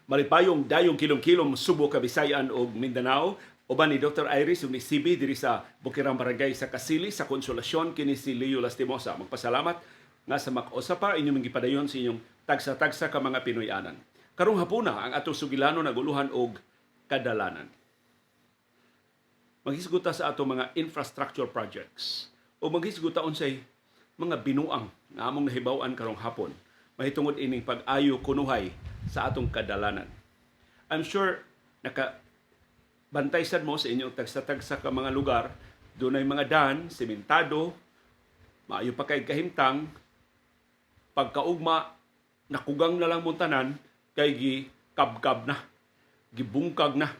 Malipayong dayong kilom-kilom Subo, Kabisayan ug Mindanao. Uban ni Dr. Iris ug ni CB diri sa Bukirang Barangay sa Kasili sa Konsolasyon kini si Leo Lastimosa. Magpasalamat nga sa mak-usa pa inyong gipadayon sa inyong tagsa-tagsa ka mga Pinoyanan. Karong hapuna ang atong sugilano naguluhan og kadalanan. Maghisguta sa ato mga infrastructure projects o maghisguta unsay mga binuang nga among nahibaw-an karong hapon mahitungod ining pag-ayo kunuhay sa atong kadalanan. I'm sure bantay sad mo sa inyong tagsa-tagsa ka mga lugar, dunay mga daan, sementado, maayo pa kay kahimtang, pagkaugma, nakugang na lang muntanan, kay gikabkab na, gibungkag na,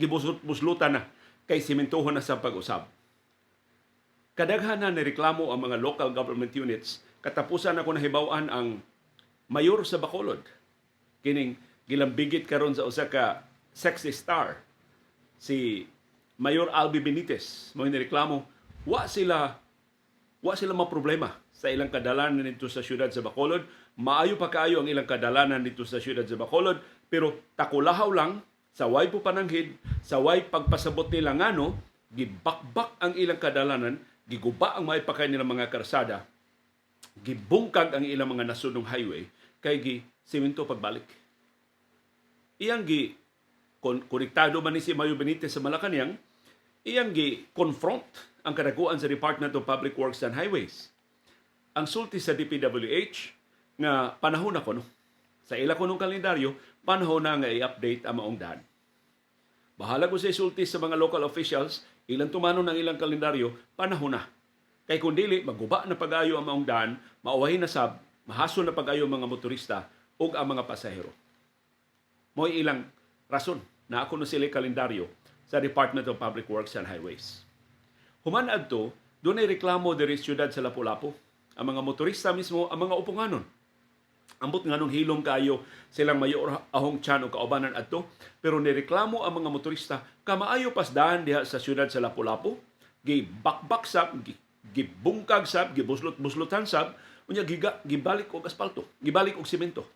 gibuslut-buslutan na, kay sementohon na sa pag-usab. Kadaghanan ni reklamo ang mga local government units, katapusan ako nahibaw-an ang mayor sa Bacolod. Kining gilambigit karon sa usa ka sexy star, si Mayor Albi Benitez. Mo nireklamo, wa sila maproblema sa ilang kadalanan dito sa siyudad sa Bacolod. Maayo pa kaayo ang ilang kadalanan dito sa siyudad sa Bacolod, pero takulahaw lang sa way po pananghid, sa way pagpasabot nila ngano, gibakbak ang ilang kadalanan, giguba ang maipakay nilang mga karsada, gibungkag ang ilang mga nasunong highway, kay simento pagbalik. Iyang konektado man ni si Mayor Benitez sa Malacañang, iyang confront ang kadaguan sa Department of Public Works and Highways. Ang sulti sa DPWH nga panahon na kuno. Sa ila kunong kalendaryo, panahon na nga i-update ang maong daan. Bahala ko sa sulti sa mga local officials, ilang tumanon ng ilang kalendaryo, panahon na. Kay kung dili, maguba na pag-ayo ang maong daan, mauwahin na sab, mahason na pag-ayo ang mga motorista ug ang mga pasahero. Mo'y ilang rason na ako na sila kalendaryo sa Department of Public Works and Highways. Human adto, doon ay reklamo diri siyudad sa Lapu-Lapu. Ang mga motorista mismo, ang mga upunganon. Ambot nga nung hilom kayo silang Mayor Ahong Chan o kaubanan adto, pero nireklamo ang mga motorista, kamaayo pasdaan diha sa siyudad sa Lapu-Lapu, gibakbak sab, gibungkag sab, gibuslot-buslotan sab, unya gibalik og asfalto, gibalik og semento.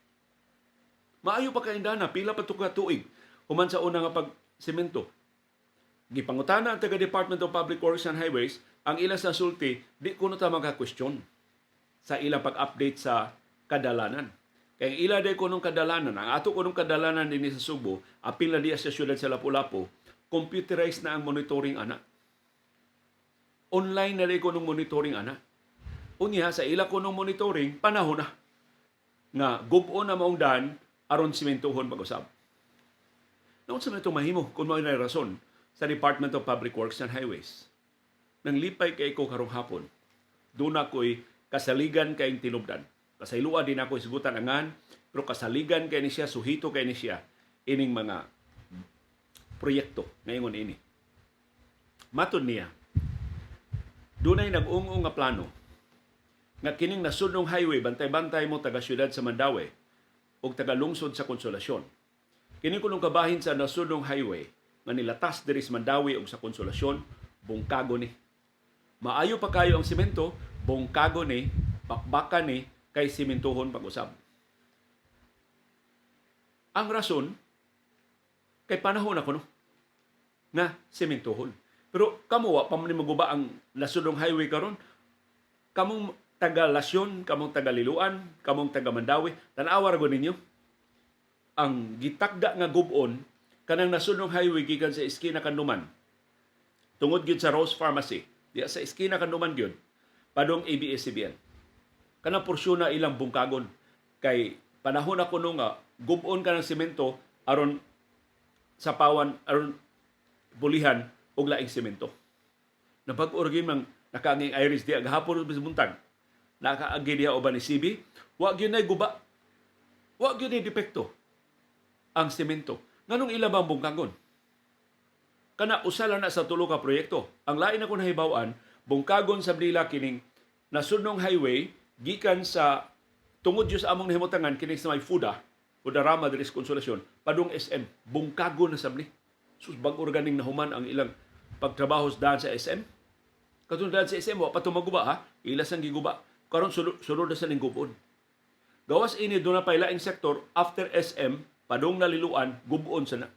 Maayo pa kaindana, pila pa ka tuig human sa una nga pag-semento. Gipangutana ang taga-Department of Public Works and Highways, ang ila sa sulti, di kuno ta magka-question sa ilang pag-update sa kadalanan. Kaya ila day kunong kadalanan, ang ato kunong kadalanan din sa Subo, apil na diya sa siyudad sa Lapu-Lapu, computerized na ang monitoring ana. Online na day kunong monitoring ana. Unya, sa ila kunong monitoring, panahon na nga gubo na maong daan aron simentohon pag-usab. Noon sa ito mahimo, kung may rason, sa Department of Public Works and Highways. Nang lipay kay ko karong hapon, doon ako'y kasaligan kayong tinubdan. Kasailua din ako isgutan angan, pero kasaligan kay ni siya, suhito kay ni siya, ining mga proyekto ngayon ini. Matod niya, doon ay nag-ungong nga plano nga kining nasunong highway, bantay-bantay mo taga siyudad sa Mandaue o taga lungsod sa Konsolasyon. Kining kunong kabahin sa nasunong highway nga nilatas diri sa Mandaue o sa Konsolasyon, bungkago ni. Maayo pa kayo ang simento, bungkago ni, bakbakan ni, kay simentohon pag-usab. Ang rason, kay panahon na kuno nga simentohon. Pero kamo wa pa man maguba ang nasunong highway karon, kamong taga Lasyon, kamong taga Liloan, kamong taga Mandaue, tan-awa ra ninyo ang gitakda nga gubon kanang nasunong highway gikan sa Esquina Kanluman. Tungod gyud sa Rose Pharmacy, diya sa Esquina Kanluman gyud, padong ABS-CBN. Kanang porsyon na ilang bungkagon kay panahon na kuno nga gubon ka ng semento aron sa pawan aron bulihan og laing semento. Napag-orgin mang nakaanging Iris diya gahapon sa buntag. Nakaagi diha uban ni CB, wa gyud nay guba. Wa gyud nay depekto ang semento. Nganong ila bang bungkagon? Kana usala na sa tulo ka proyekto. Ang lain ako nahibaw-an, bungkagon sa nila kining nasunong highway gikan sa tungod sa among nahimutangan kining sa may Fudarama diri sa Konsolasyon, padung SM, bungkagon na sabni. Sus bag organing nahuman ang ilang pagtrabaho daan sa SM. Katong daan sa SM wa pa tumaguba ha, ila sang giguba. Karon sulod na sa ning gubon. Gawas ini doon na pailaing sektor after SM padong naliluan gubon sa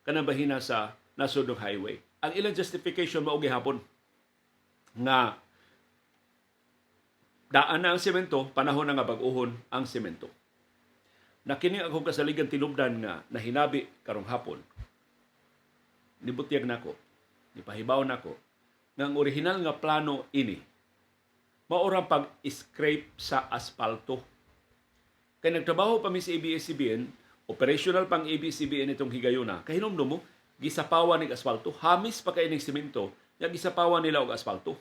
kanang bahina sa nasudong highway. Ang ilang justification mao gihapon nga daan na ang semento, panahon na nga bag-ohon ang semento. Nakini akong kasaligan tinubdan nga nahinabi karong hapon. Nibutyag nako, nipahibaw nako nga ang original nga plano ini maorang pag-scrape sa asfalto. Kay nagtrabaho pa mi sa ABS-CBN, operational pang ABS-CBN itong higayuna. Kahinomdom mo, gisapawan ng asfalto, hamis pa kay ning semento, nga gisapawan nila og asfalto.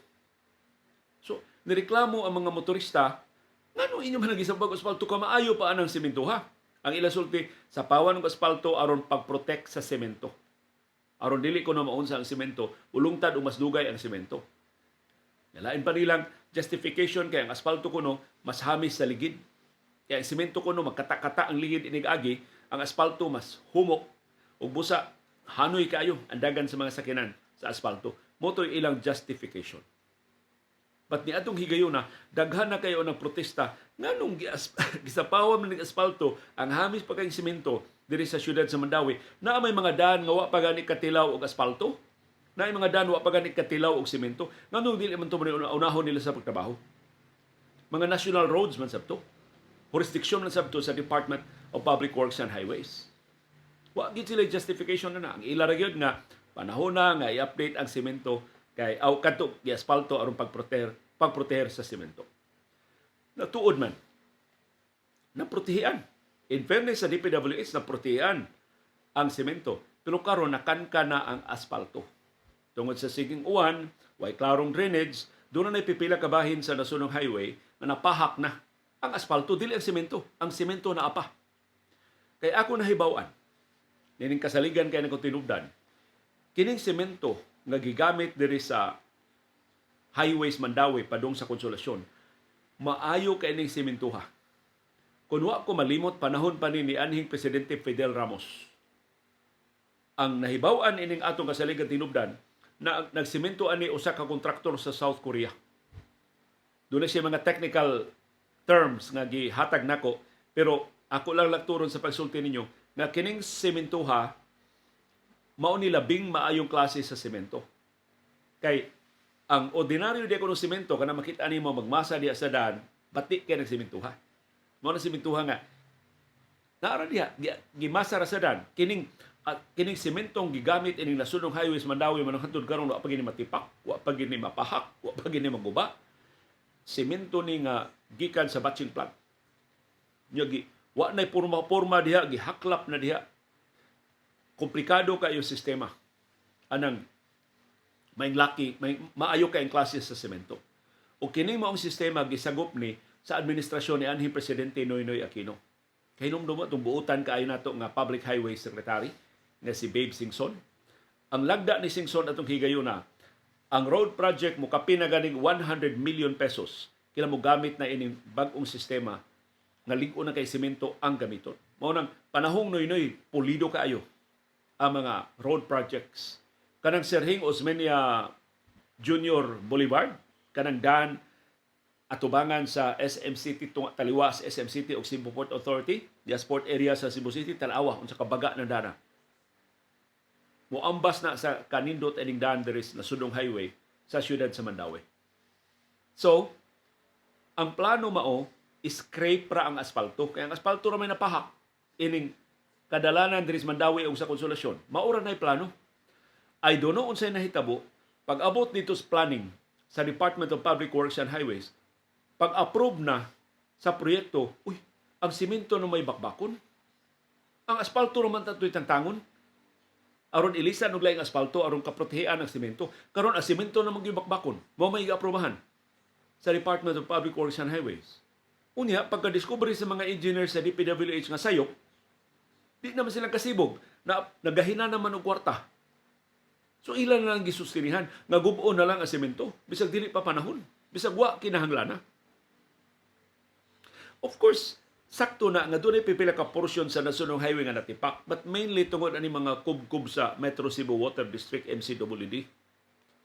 So, nireklamo ang mga motorista, ngano inyo man nagisabag asfalto ka maayo pa anang semento ha? Ang ilang sulti, sapawan ng asfalto aron pag-protect sa semento. Aron dili ko na maunsa ang semento, ulungtad o mas dugay ang semento. Nalain pa nilang justification kay ang asfalto kuno mas hamis sa ligid. Kaya ang semento kuno magkata-kata ang ligid inig agi, ang asfalto mas humok ug busa hanoy kayo ang dagan sa mga sakinan sa asfalto. Motoy ilang justification. But ni atong higayuna, daghan na kayo ng protesta nganong gisapawan man ng asfalto ang hamis pa kayong semento diri sa syudad sa Mandawi na may mga daan nga wa pa gani katilaw og asfalto, na mga daan wa pa gani katilaw og semento, nganong dili man to unahon nila sa pagtrabaho. Mga national roads man sabto, jurisdiction man sabto sa Department of Public Works and Highways. Wa gid sila justification na ang ila ra gyud nga panahon na nga i-update ang semento kay aw kadto gi asfalto aron pagproteher sa semento. Natuod man naprotehian. In fairness sa DPWH, naprotehian ang semento. Pero karon nakanka na ang asfalto. Tungod sa siging uwan, way klarong drainage, doon na pipila ka bahin sa nasunong highway na napahak na ang asfalto, dili ang semento. Ang semento na apa. Kay ako nahibawan, nining kasaligan kay nako tinubdan, kining semento nga gigamit diri sa highways Mandawi padung sa Konsolasyon, maayo kay ning sementoha. Kung wa ko malimot, panahon pa ni anhing Presidente Fidel Ramos. Ang nahibaw-an ining atong kasaligan tinubdan na nagsemento ani usa ka kontraktor sa South Korea. Doon siya mga technical terms nga gihatag nako, pero ako lang lagturon sa pagsulti ninyo nga kining sementoha mao ni labing maayong klase sa semento. Kay ang ordinaryo di ko ng semento kana makita nimo magmasa diha sa daan, bati kay nagsementoha. Mao na sementoha nga naara diha gimasa ra sa daan. Kining sementong gigamit ining nasunong highways Mandawi manang hantud karon wa pa gini matipak, wa pa gini mapahak, wa pa gini maguba. Semento ni nga gikan sa batching plant. Nya wa nay porma diha, gihaklap na diha. Komplikado kayo sistema. Anang may laki, may maayo kayong klase sa semento. O kining maong sistema gisagop ni sa administrasyon ni anhing Presidente Noynoy Aquino. Kahinomdom itong buutan kaayo nato nga Public Highway Secretary na si Babe Singson. Ang lagda ni Singson atong higayuna, ang road project mo kapinaganing 100 million pesos. Kila mo gamit na ining bag-ong sistema nga lig-o na kay semento ang gamiton. Mao nang panahong Noynoy pulido kaayo ang mga road projects. Kanang Serhing Osmeña Junior Boulevard, kanang daan atubangan sa SM City taliwa sa SM City o Cebu Port Authority, the sport area sa Cebu City, tanawa unsa kabaga na dana. Moambas na sa kanindot ining daan diri na sudong highway sa siyudad sa Mandawi. So, ang plano mao scrape ra ang asfalto. Kaya ang asfalto ra may napahak ining kadalanan diri sa Mandawi o sa Konsolasyon. Maura na'y plano. I don't know unsay nahitabo pag abot dito sa planning sa Department of Public Works and Highways. Pag approve na sa proyekto, ang simento na may bakbakon. Ang asfalto naman tato'y tantangon. Aron ilisan og laing asfalto aron kaprotehean ang simento. Karon ang simento na magyud bakbakon. Mao may aprobahan sa Department of Public Works and Highways. Unya pagka-discovery sa mga engineers sa DPWH nga sayop, di naman silang kasibog na nagahina naman og kwarta. So ilan na lang gisustinihan nga gub-on na lang ang semento bisag dili pa panahon, bisag wa kinahanglan na. Of course, sakto na nga dunay pipila ka porsyon sa nasunong highway nga natipak, but mainly tungod ani mga kubkub sa Metro Cebu Water District MCWD.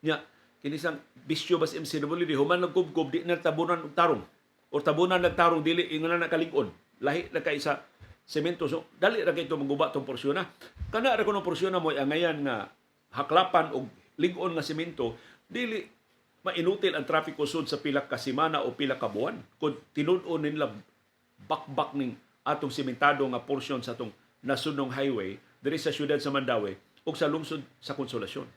Nya kinisang bisyo bas MCWD human nagkubkub di na tabunan og tarong o tabunan nagtarong dili ingon na nakalig-on. Lahi na kay sa semento. So, dali ra kay ito maguba itong porsyon na. Kana ra kuno porsyon na mo angayan nga haklapan o lig-on nga semento, dili mainutil ang traffic usod sa pila ka semana o pila ka buwan. Kung tinud-on nila bakbak ning atong sementado nga porsyon sa atong nasunong highway diri sa syudad sa Mandawi o sa lungsod sa Konsolasyon.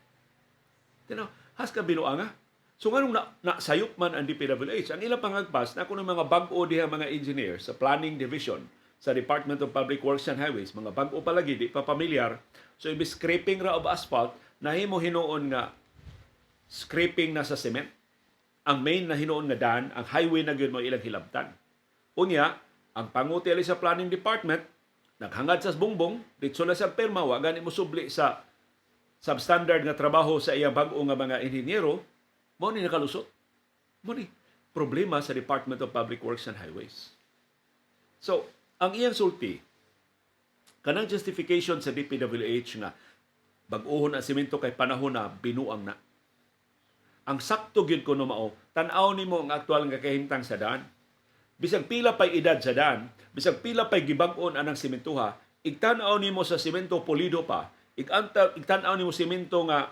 Tinaw, has ka binuanga. So nganong nasayop man ang DPWH, ang ilang pangagpas na kuno mga bag-o diha mga engineers sa planning division sa Department of Public Works and Highways, mga bag-o palagi, di pa pamilyar. So ibig scraping ra of asphalt, nahimo hinuon nga scraping na sa cement. Ang main na hinuon nga daan, ang highway na gyud mo ilang hilabtan. Unya, ang panguti sa planning department naghangad sa bungbong, ditso na sa perma, wa gani mo subli sa substandard nga trabaho sa iyang bag-o nga mga inhinyero, mo ni nakalusot. Mo ni problema sa Department of Public Works and Highways. So, ang iyang sulti, kanang justification sa DPWH nga bag-ohon ang semento kay panahon na binuang na. Ang sakto gyud kuno mao, tan-aw nimo ang aktual nga kahimtang sa daan. Bisag pila pay edad sa daan, bisag pila pay gibag-on anang sementoha, igtan-aw nimo sa semento polido pa, igtan-aw nimo semento nga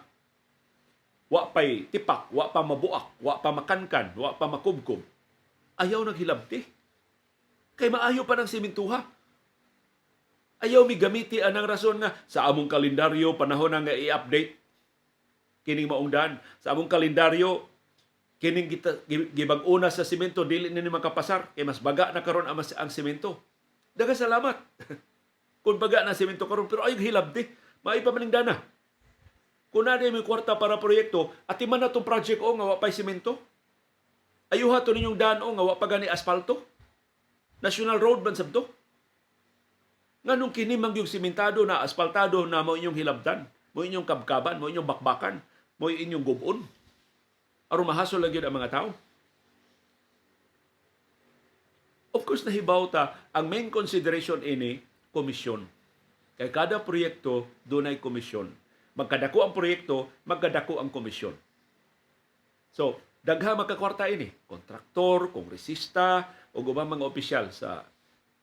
wa pay tipak, wa pa mabuak, wa pa makankan, wa pa makubkob. Ayaw naghilabti. Kay maayo pa ng sementuha. Ayaw mi gamiti anang rason nga sa among kalendaryo panahon nga i-update kining maungdan. Sa among kalendaryo kining gibag-una sa semento dili na ni makapasar kay mas baga na karon ang semento. Daghang salamat. Kung baga na semento karon pero ayaw hilabti. Maayo pa maning dana. Kung na may kwarta para proyekto, at iman na itong project o nga wapay simento. Ayuha ito ninyong daan o nga wapagani asfalto. National road man sabto. Nga nung kinimang yung simentado na asfaltado na mo inyong hilabdan, mo inyong kabkaban, mo inyong bakbakan, mo inyong gubon. Aron mahasol lang yun ang mga tao. Of course, nahibaw ta, ang main consideration ini, komisyon. Kay kada proyekto, doon ay komisyon. Magkadako ang proyekto, magkadako ang komisyon. So, dagha magkakwarta ini. Kontraktor, kongresista, o ubang mga opisyal sa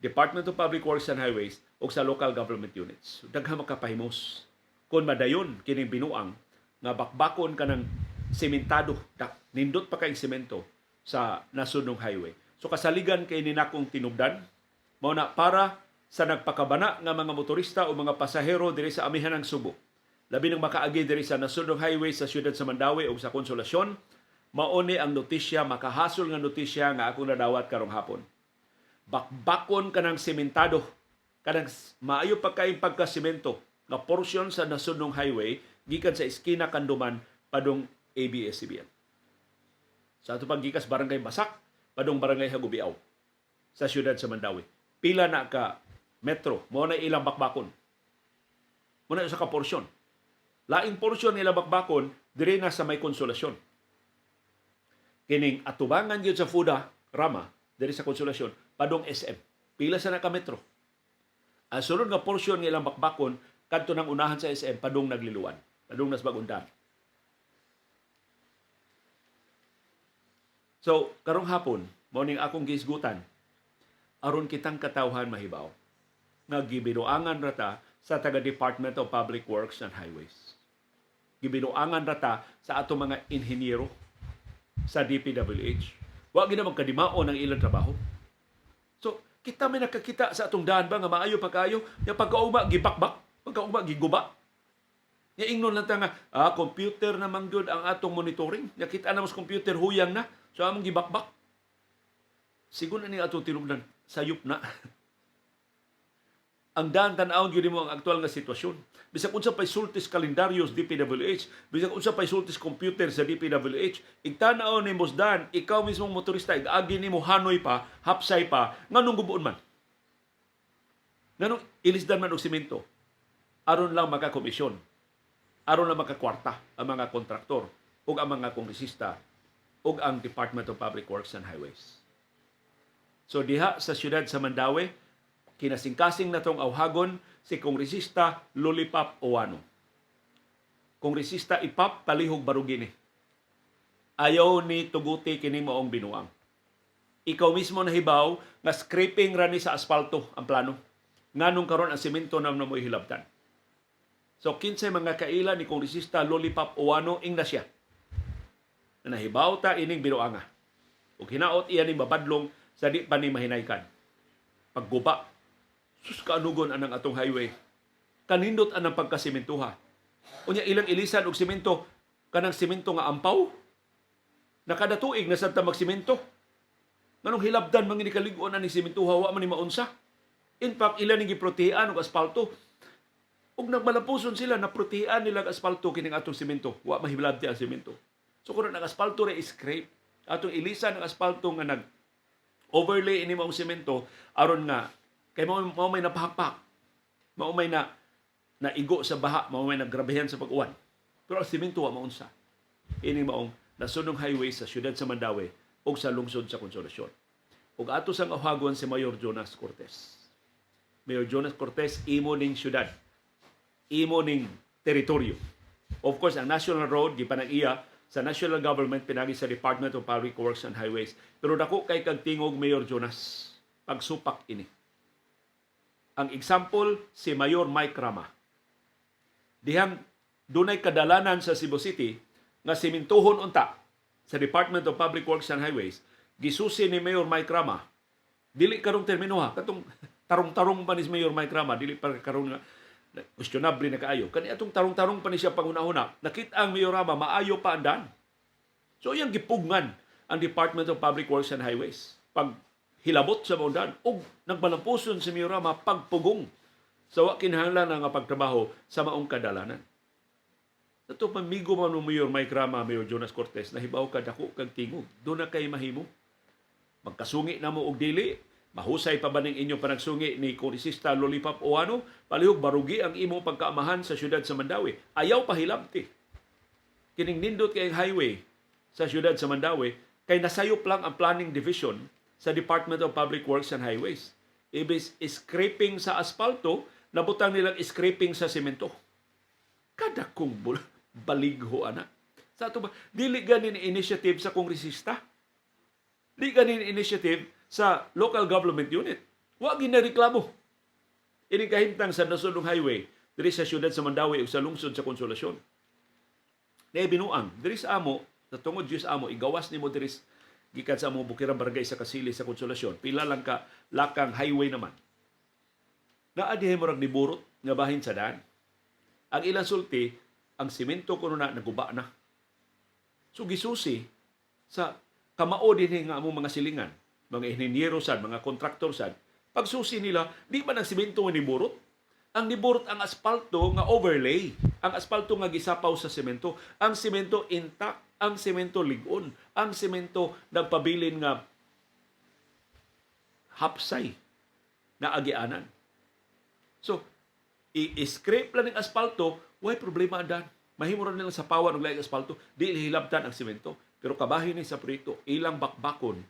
Department of Public Works and Highways o sa local government units. So, dagha makapahimos. Kung madayon, kining binuang, nga bakbakon ka ng sementado, nindot pa kayong semento sa nasunong highway. So, kasaligan kay ninakong tinubdan, mao na para sa nagpakabana nga mga motorista o mga pasahero diri sa amihan ng Subo. Labi nang makaagi diri sa nasunong highway sa siyudad sa Mandawi o sa Konsolasyon, mauni ang notisya, makahasol nga notisya nga akong nadawat karong hapon. Bakbakon ka ng sementado, kanang maayo pa kayong pagkasemento nga porsyon sa nasunong highway gikan sa Eskina Kanduman padung ABS-CBN. Sa ato paggikas barangay Basak, padung barangay Hagubiaw sa siyudad sa Mandawi. Pila na ka metro, mo na ilang bakbakon. Mo na sa ka porsyon. Laing porsyon nila bakbakon dire na sa may Konsolasyon. Kining atubangan gyud sa Fuda Rama dire sa Konsolasyon padung SM. Pila sa naka metro. Ang sunod nga porsyon nilang bakbakon kadto nang unahan sa SM padung Nagliluan, padung Nasbagundan. So, karong hapon, mao ning akong gisgutan aron kitang katawhan mahibaw nga gibinuangan rata sa taga Department of Public Works and Highways. Gibinuangan rata sa ato mga inhinyero sa DPWH. Wa gina magkadimaon ang ilang trabaho. So, kita may nakakita sa atong daan ba nga maayo pa kayo, yung pagkauma gibakbak, pagkauma giguba. Ya ingnon lang ta nga, computer naman gyud ang atong monitoring. Nakita na mas computer huyang na. So among gibakbak. Siguro ni atong tinubdan sayop na. Ang daan tan-awon gyud mo ang aktual nga sitwasyon. Bisag unsa pay sultis kalendaryos DPWH, bisag unsa pay sultis computer sa DPWH, igtan-aw nimo dan, ikaw mismong motorista ig-agi nimo hanoy pa, hapsay pa, nganong gubuon man. Nganong ilisdan man og semento. Aron lang makakomisyon. Aron lang makakwarta ang mga kontraktor ug ang mga kongresista ug ang Department of Public Works and Highways. So diha sa siyudad sa Mandawi, kinasingkasing na tong awhagon si Kongresista Lollipop Owano. Kongresista Ipap Palihog Barugini. Ayaw ni tuguti kini maong binuang. Ikaw mismo nahibaw nga scraping ra ni sa asfalto ang plano. nganong karon ang semento na mo'y hilabtan. So kinsay mga kaila ni Kongresista Lollipop Uwano ing na siya. Na nahibaw ta ining binuanga. Ug hinaot iya ning babadlong sa di pa ni mahinaykan. Pagguba. Sus kaanugon anang atong highway. Kanindot anang pagkasimentuha. Unya ilang ilisan og semento kanang semento nga ampaw. Nakada tuig na sad ta magsemento. Nganong hilabdan man ni kalig-on ani sementuha wa man ni maunsa. In fact ila ni giprotehan og asfalto. Ug nagmalapuson sila na protehan nila ang asfalto kining atong semento. Wa mahilabdi ang semento. So kung ang asfalto ra scrape, atong ilisan ang asfalto nga nag overlay ini maong semento aron nga kay mao may napahakpak. Mao may na naigo sa baha, mao may nagrabehan sa pag-uwan. Pero ang semento wa maunsa. Ini maong nasunong highway sa siyudad sa Mandawi ug sa lungsod sa Konsolasyon. Ug ato sang ahagon si Mayor Jonas Cortez. Mayor Jonas Cortez imo ning siyudad. Imo ning teritoryo. Of course, ang national road gipanag-iya sa national government pinagi sa Department of Public Works and Highways. Pero dako kay kag tingog Mayor Jonas pagsupak ini. Ang example si Mayor Mike Rama. Dihang dunay kadalanan sa Cebu City nga simintuhon unta sa Department of Public Works and Highways, gisusi ni Mayor Mike Rama. Dili karong termino ha, katong tarong-tarong pa ni Mayor Mike Rama, dili pa karon nga questionable na kaayo. Kani atong tarong-tarong pa ni siya pangunahuna, nakita ang Mayor Rama maayo pa andan. So iyang gipugngan ang Department of Public Works and Highways pag hilabot sa maundan ug nagbalampuson si Mayor Rama pagpugong sa wa kinahanglan nga pagtrabaho sa maong kadalanan. Sa to pamigo man mo Mayor Mike Rama, Mayor Jonas Cortez, nahibaw ka dako kag tingog. Doon na kay mahimo. Magkasungi na mo og dili. Mahusay pa ba ning inyong panagsungi ni Kongresista Lollipop Uwano? Palihog barugi ang imo pagkaamahan sa siyudad sa Mandawi. Ayaw pahilabti. Kining nindot kay highway sa siyudad sa Mandawi kay nasayop lang ang planning division sa Department of Public Works and Highways. Ibis scraping sa asfalto, nabutang nilang scraping sa semento. Kada kong baligho ana. Sa ato ba, dili ganin initiative sa kongresista. Dili ganin initiative sa local government unit. Wa ginareklamo. Ini kahimtang sa nasunong highway diri sa siyudad sa Mandawi ug sa lungsod sa Konsolasyon. Nay binuang diri sa amo, sa tungod Dios amo igawas nimo diri gikan sa amo Bukirang Barangay sa Kasili sa Konsolasyon. Pila lang ka lakang highway naman. Naa dihay murag niburot nga bahin sa daan. Ang ilang sulti, ang simento kuno na naguba na. So gisusi sa kamao din nga among mga silingan, mga inhinyero sad, mga kontraktor sad, pagsusi nila, di ba ng simento nga niburot? Ang niburot ang asfalto nga overlay. Ang asfalto nga gisapaw sa semento. Ang semento intact. Ang semento ligon. Ang semento nagpabilin nga hapsay na agianan. So, i-scrape lang ng asfalto, why problema andan. Mahimo ra nila sa pawan og laing asfalto, di hilabtan ang semento. Pero kabahin ni sa proyekto, ilang bakbakon,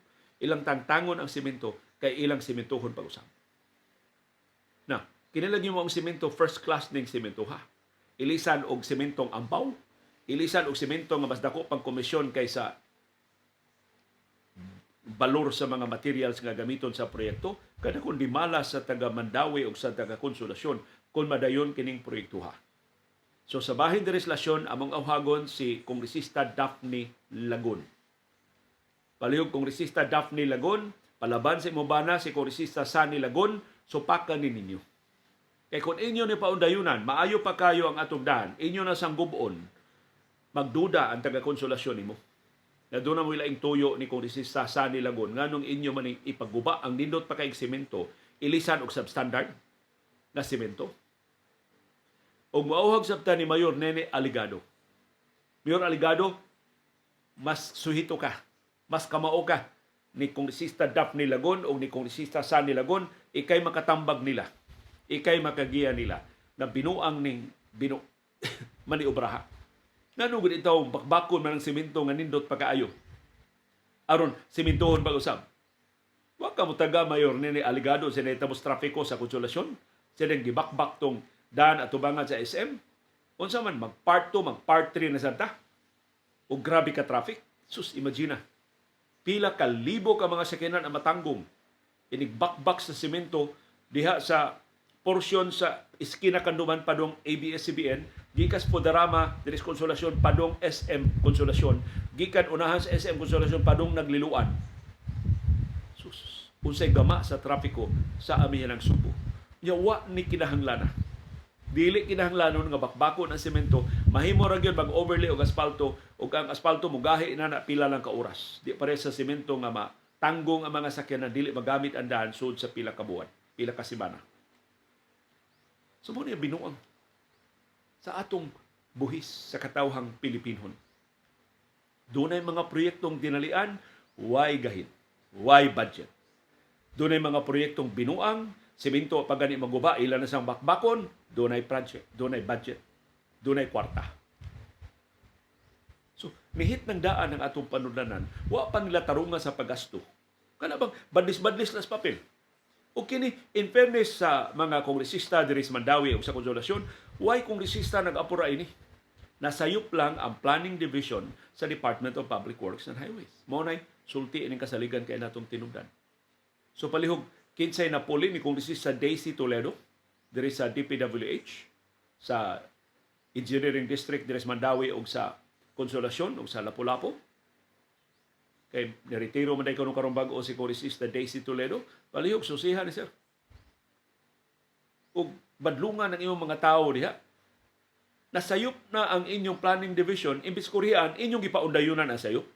ilang tangtangon ang semento, kay ilang sementohon pag-usap. Na, kinilagyan mo ang semento, first class ning semento ha. Ilisan og sementong ampaw, ilisan og semento nga mas dako pang komisyon kaysa balor sa mga materials nga gamiton sa proyekto, kada kun di malas sa taga Mandawi o sa taga Konsolasyon kung madayon kining proyektuha. So sa bahin de reslasyon, among awhagon si Kongresista Daphne Lagun. Palihog Kongresista Daphne Lagun, palaban sa imobana si Kongresista Sani Lagun, supakan ni ninyo. Kaya kung inyo ni paundayunan, maayo pa kayo ang atong daan, inyo na sang gubon, magduda ang taga-Konsolasyon nimo. Na doon na mo ilaing tuyo ni Kongresista Sani Lagun, nganong inyo man ipagguba ang nindot pa kay semento, ilisan og substandard na semento. O mauhag sabta ni Mayor Nene Aligado. Mayor Aligado, mas suhito ka, mas kamao ka ni Kongresista Daphne Lagun o ni Kongresista Sani Lagun, ikay makatambag nila, ikay makagiya nila na binuang ning maniobraha. Nanugod itaw bakbakon man ang semento nga nindot pagkaayo. Aron sementohon pag-usab. Wa ka mo taga Mayor Nene Aligado sa netamos trapiko sa Konsolasyon. Sila gibakbak tong daan at tubangan sa SM. Unsa man mag-part 2, mag-part 3 na santa. O grabe ka traffic. Sus, imagine. Pila ka libo ka mga sakyanan ang matanggong. Inigbakbak sa semento diha sa porsyon sa Esquina Kanduman padong ABS-CBN, gikas Podarama diris Konsolasyon padong SM Konsolasyon, gikan unahan sa SM Konsolasyon padong Nagliluan. Sus, unsay gama sa trapiko sa amihan ng Subo. Nya wa ni kinahanglan. Dili kinahanglanon nga bakbakon ang semento, mahimo ra gyud mag-overlay og asfalto ug ang asfalto mugahi na pila lang ka oras. Di pare sa semento nga matanggong ang mga sakyanan dili magamit ang daan sud sa pila ka buwan, pila ka semana. So mo niya binuang sa atong buhis sa katawhang Pilipinon. Dunay mga proyektong dinalian, why gahin, why budget. Dunay mga proyektong binuang, semento pagani maguba, ilan na sang bakbakon, dunay project, dunay budget, dunay kwarta. So, mihit ng daan ng atong panudlanan, wa pa nila tarunga sa paggasto. Kana bang badlis-badlis na sa papel. O kini, in fairness sa mga kongresista diri sa Mandawi o sa Konsolasyon, why kongresista nag-apura ini? Nasayop lang ang Planning Division sa Department of Public Works and Highways. Mao nay sulti ining kasaligan kay natong tinubdan. So palihog kinsay na puli ni kongresista Daisy Toledo diri sa DPWH sa Engineering District diri sa Mandawi ug sa Konsolasyon ug sa Lapu-Lapu. Kay niretiro man day karong bag-o si kongresista Daisy Toledo, palihog susihan ni sir. Ug badlungan ang imong mga tawo diha. Nasayop na ang inyong planning division, imbis kurihan, inyong gipaundayunan ang sayop.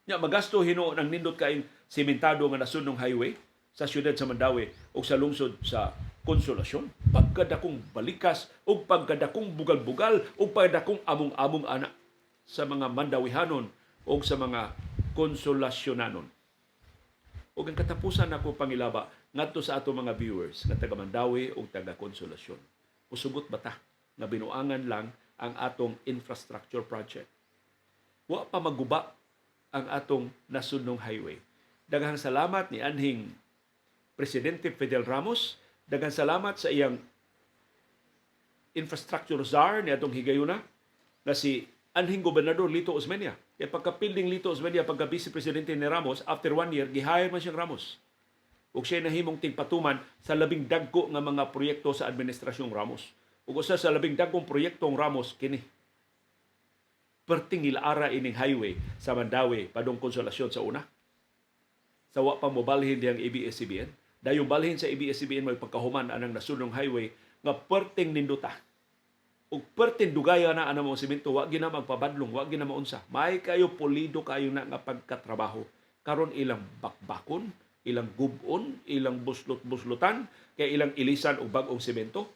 Nya magasto hino ng nindot kaing simentado nga nasunong highway sa siyudad sa Mandawi o sa lungsod sa Konsolasyon. Pagkadakong balikas o pagkadakong bugal-bugal o pagkadakong among-among anak sa mga Mandawihanon o sa mga Konsolasyonanon. O ang katapusan ako pangilaba ngadto sa ato mga viewers nga taga Mandawi o taga Konsolasyon. Usugot bata nga binuangan lang ang atong infrastructure project. Wa pa maguba ang atong nasunong highway. Daghang salamat ni anhing Presidente Fidel Ramos. Daghang salamat sa iyang infrastructure czar ni atong higayuna na si anhing Gobernador Lito Osmeña. Kaya pagka-pilding Lito Osmeña, pagka-Vice Presidente ni Ramos, after 1 year, gihire man siyang Ramos. Ug siya nahimong tingpatuman sa labing dagko nga mga proyekto sa administrasyong Ramos. Ug usa sa labing dagkong proyektong Ramos kini. Perting ilaara ining highway sa Mandawi padong Konsolasyon sa una. Sa wa pa mobalhin diyang ABS-CBN. Dayong balhin sa ABS-CBN may pagkahuman anang nasunong highway nga perting ninduta. Ug perting dugaya na anang mga semento, wa gina magpabadlong, wa gina maunsa. May kayo pulido kayo na nga pagkatrabaho. Karon ilang bakbakon, ilang gubon, ilang buslot-buslotan, kay ilang ilisan og bag-ong semento.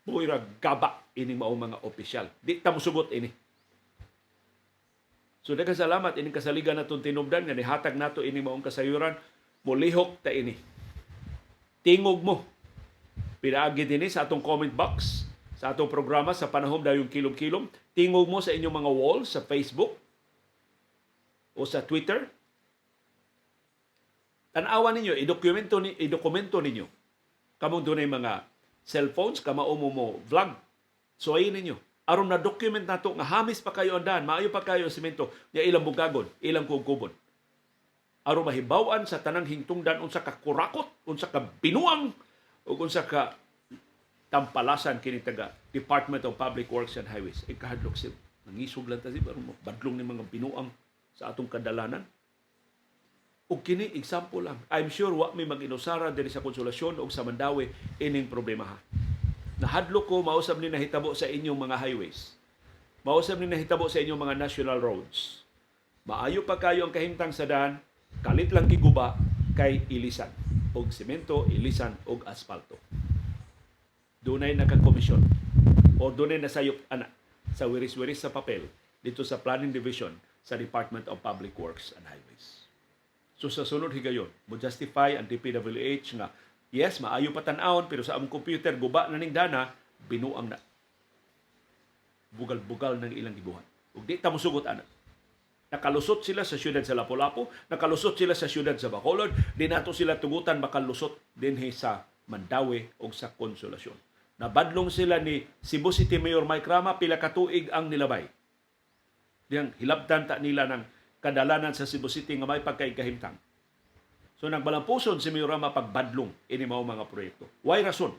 Buira gaba ining mao mga opisyal. Di ta mosugot ini. So daghang salamat ining kasaligan natong tinubdan nga nihatag nato ining maong kasayuran. Mulihok ta ini. Tingog mo. Pinaagi dinhi sa atong comment box sa atong programa sa panahon dayong kilom-kilom. Tingog mo sa inyong mga wall sa Facebook o sa Twitter. Tan-awan ninyo, idokumento ninyo. Kamong dunay mga cellphones, kamao mo vlog. So ayun ninyo. Aron na document nato nga hamis pa kayo andan, maayo pa kayo semento, ya ilang bugagon, ilang kubon. Aron mahibaw-an sa tanang hingtungdan unsa ka kurakot, unsa ka binuang, ug unsa ka tampalasan kini taga Department of Public Works and Highways. Kahadlok sila. Nangisog lang ta sila, badlong ni mga binuang sa atong kadalanan. O kini example lang. I'm sure wa may mag-inusara diri sa Konsolasyon o sa Mandawi ining problema ha. Nahadlok ko mausab ni nahitabo sa inyong mga highways. Mausab ni nahitabo sa inyong mga national roads. Maayo pa kayo ang kahimtang sa daan, kalit lang giguba kay ilisan og semento, ilisan og asfalto. Dunay nakakomisyon o dunay nasayop ana sa wiris-wiris sa papel dito sa Planning Division sa Department of Public Works and Highways. So sa sunod higayon, mo justify ang DPWH nga yes, maayo pa tan-awon pero sa among computer guba na ning dana, binuang na. Bugal-bugal ng ilang gibuhat. Ug di ta mosugot ana. Nakalusot sila sa siyudad sa Lapu-Lapu, nakalusot sila sa siyudad sa Bacolod, di nato sila tugutan makalusot dinhi sa Mandawi o sa Konsolasyon. Nabadlong sila ni Cebu City Mayor Mike Rama, pila ka tuig ang nilabay. Diyang hilabtan ta nila ng kadalanan sa Cebu City nga may pagkaigahimtang. So nagbalampuson si Mayor Rama pagbadlong ini mao mga proyekto. Why rason?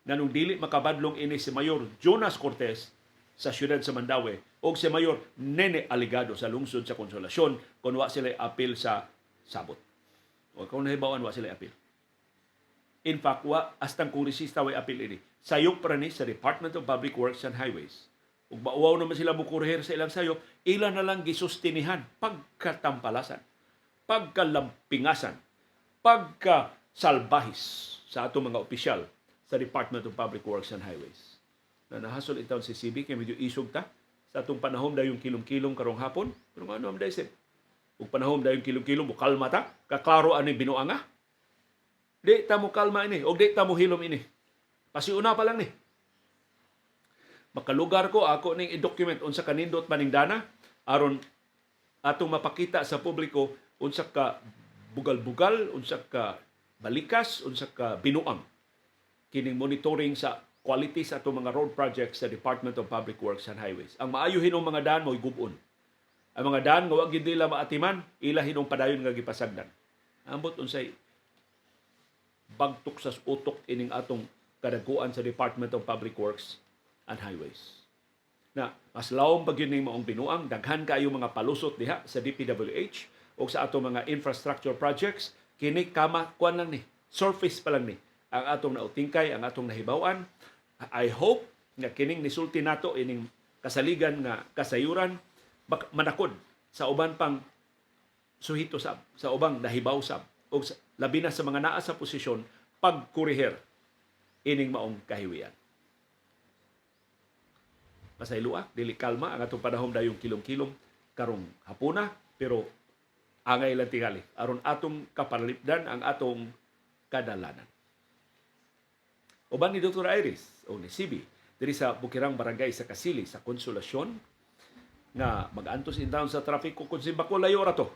nganong dili makabadlong ini si Mayor Jonas Cortez sa siyudad sa Mandaue o si Mayor Nene Aligado sa lungsod sa Consolacion kung wa sila apil sa sabot. O kung nahibawan, wa sila apil. In fact, wa astang kongresista way apil ini. Sayop para ni sa Department of Public Works and Highways. Ug mauwaw naman sila mukurher sa ilang sayop, ilan na lang gisustinihan, pagkatampalasan, pagkalampingasan, pagkasalbahis sa atong mga opisyal sa Department of Public Works and Highways. Na nahasol itaw si CB kay medyo isog ta sa atong panahon dayong kilom-kilom karong hapon. Pero ano am daisip? Ug panahon dayong kilom-kilom mukalma ta, kaklaro ani binuanga. Di ta mo kalma ini, o di ta mo hilom ini. Pasiuna pa lang ni. Makalugar ko ako ning i-document unsa kanindot maning dana aron atong mapakita sa publiko unsa ka bugal-bugal, unsa ka balikas, unsa ka binuang kining monitoring sa quality sa atong mga road projects sa Department of Public Works and Highways. Ang maayo hinong mga daan mo'y gubon. Ang mga daan nga wa gid nila maatiman, ila hinong padayon nga gipasagdan. Ambot unsay bagtok sa utok ining atong kadaguan sa Department of Public Works and Highways. Na mas lawom pag yun ng maong binuang, daghan kayo mga palusot diha sa DPWH o sa atong mga infrastructure projects, kini kama kuan lang ni, surface pa lang ni ang atong nautingkay, ang atong nahibawan. I hope nga kining nisulti nato ining kasaligan nga kasayuran manakod sa uban pang suhito sab, sa ubang nahibaw sab o labi na sa mga naa sa posisyon pagkuriher ining maong kahiwian. Masaylua, dili kalma ang atong panahon dayong kilom-kilom karong hapuna, pero angay lang tingali aron atong kapalipdan ang atong kadalanan. Uban ni Dr. Iris o ni CB diri sa Bukirang Barangay sa Kasili sa Consolacion nga mag-antos in town sa trafiko kung simbako layo ra to.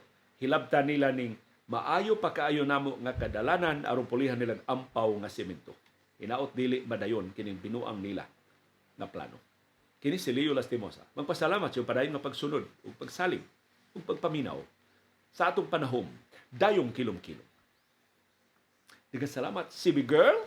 Hilabtan nila ning maayo pa kaayo namo nga kadalanan aron pulihan nilang ampaw nga semento. Inaot dili madayon kining binuang nila nga plano. Kini si Leo Lastimosa. Magpasalamat sa padayon nga pagsunod ug pagsalig ug pagpaminaw sa atong panahon dayong kilom-kilom. Diga salamat, CB Girl.